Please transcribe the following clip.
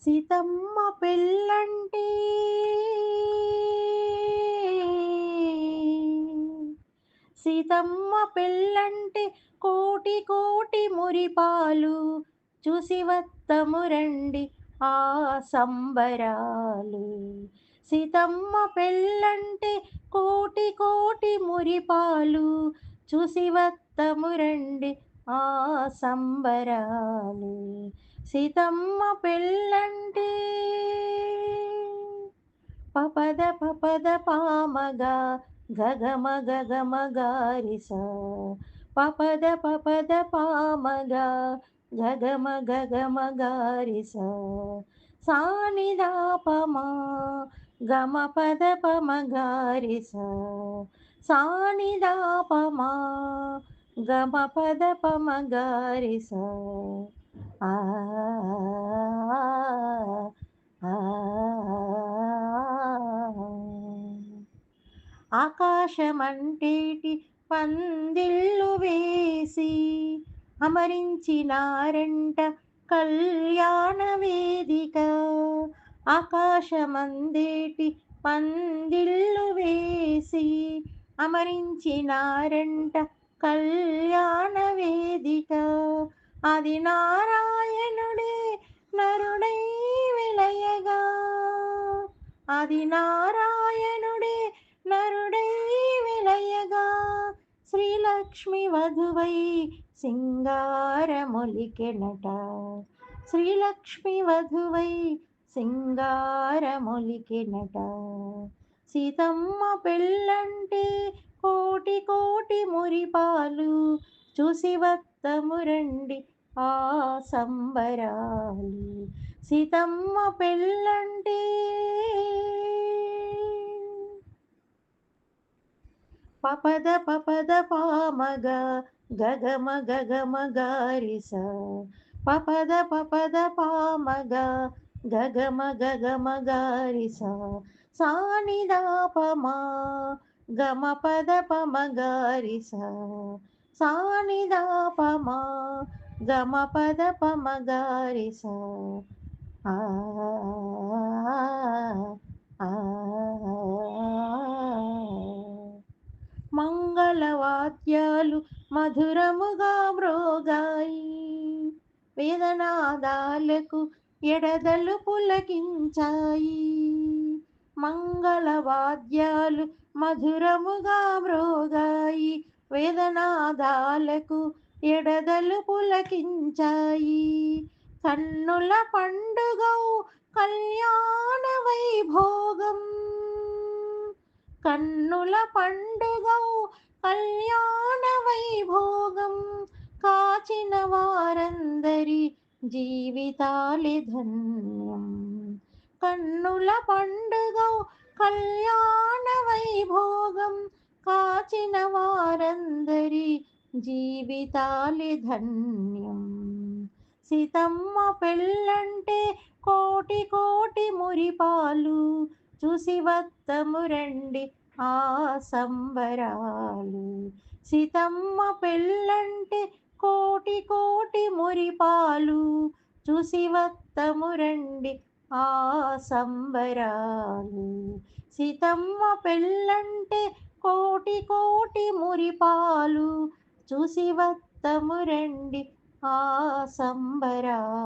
సీతమ్మ పెళ్ళంటే సీతమ్మ పెళ్ళంటే కోటి కోటి మురిపాలు చూసి వత్తము రండి ఆ సంబరాలు. సీతమ్మ పెళ్ళంటే కోటి కోటి మురిపాలు చూసి వత్తము రండి ఆ సంబరాలు. సీతమ్మ పెళ్ళంటే పపద పపద పామగా గగమ గగమ గారిస పపద పపద పామగా గగమ గగమ గారిస సానిదాపమా గమ పద పమ గారిస సానిదాపమా గమ పద పమ గారిస ఆ ఆకాశమంటేటి పందిళ్ళు వేసి అమరించినారంట కళ్యాణ వేదిక. ఆకాశమందేటి పందిళ్ళు వేసి అమరించినారంట కళ్యాణ వేదిక. అది నారాయణుడే నరుడై వెలయగా, అది నారాయణుడే నరుడై వెలయగా, శ్రీలక్ష్మి వధువై సింగారమొలికెనట. శ్రీలక్ష్మి వధువై సింగారమొలికెనట. సీతమ్మ పెళ్ళంటే కోటి కోటి మురిపాలు చూసి వత్తము రండి ఆ సంబరాలు. సీతమ్మ పెళ్ళంటే పపద పపద పామగా గగమ గగమ గారిస పపద పపద పామగా గగమ గగమ గారిస సానిదాపమా గమ పద పమ గారిస సానిదాపమా గమ పద పమ గారిస ఆ మంగళవాద్యాలు మధురముగా మ్రోగాయి, వేదనాదాలకు ఎడదలు పులకించాయి. మంగళవాద్యాలు మధురముగా మ్రోగాయి, వేదనాదాలకు ఎడదలు పులకించాయి. కన్నుల పండుగౌ కళ్యాణ వైభోగం, కన్నుల పండుగౌ కళ్యాణ వైభోగం, కాచిన వారందరి జీవితాలి ధన్యం. కన్నుల పండుగౌ కళ్యాణ వైభోగం, కాచిన వారందరి జీవితాలి ధన్యం. సీతమ్మ పెళ్ళంటే కోటి కోటి మురిపాలు చూసి వత్తము రండి ఆ సంబరాలు. సీతమ్మ పెళ్ళంటే కోటి కోటి మురిపాలు చూసి వత్తము రండి ఆ సంబరాలు. సీతమ్మ పెళ్ళంటే కోటి కోటి మురిపాలు చూసి వత్తము రండి ఆ సంబరాలు.